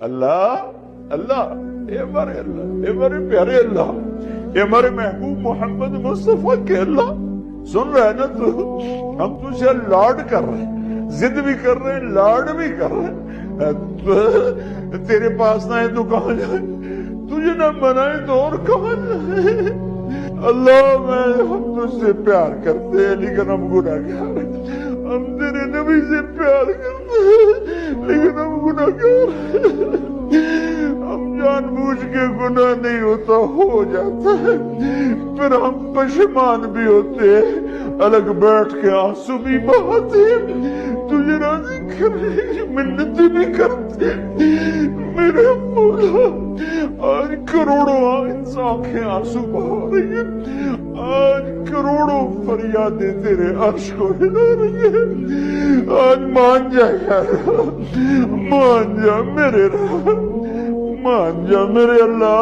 اللہ اللہ، اے ہمارے پیارے اللہ، اے ہمارے محبوب محمد مصطفیٰ کے اللہ، سن رہے نا تو؟ ہم تجھے لاڈ کر رہے ہیں، ضد بھی کر رہے ہیں، لاڈ بھی کر رہے ہیں۔ تیرے پاس نہ ہے تو کہاں جائیں؟ تجھے نہ منائے تو اور کہاں جائیں؟ اللہ ہم تجھ سے پیار کرتے ہیں لیکن ہم گناہگار ہیں۔ ہم تیرے نبی سے پیار کرتے ہیں لیکن ہم گناہگار ہیں۔ ہم جان بوجھ کے گناہ نہیں ہوتا، ہو جاتا ہے، پھر ہم پشیمان بھی ہوتے ہیں، الگ بیٹھ کے آنسو بھی بہاتے ہیں، تجھے راضی کرنے کی منتیں بھی کرتے ہیں۔ میرے مولا آج کروڑوں آنکھیں آنسو بہا رہی ہیں، آج کروڑوں فریادیں تیرے عرش کو ہلا رہی ہیں۔ آج مان جا یار، مان جا میرے رب، مان جا میرے اللہ۔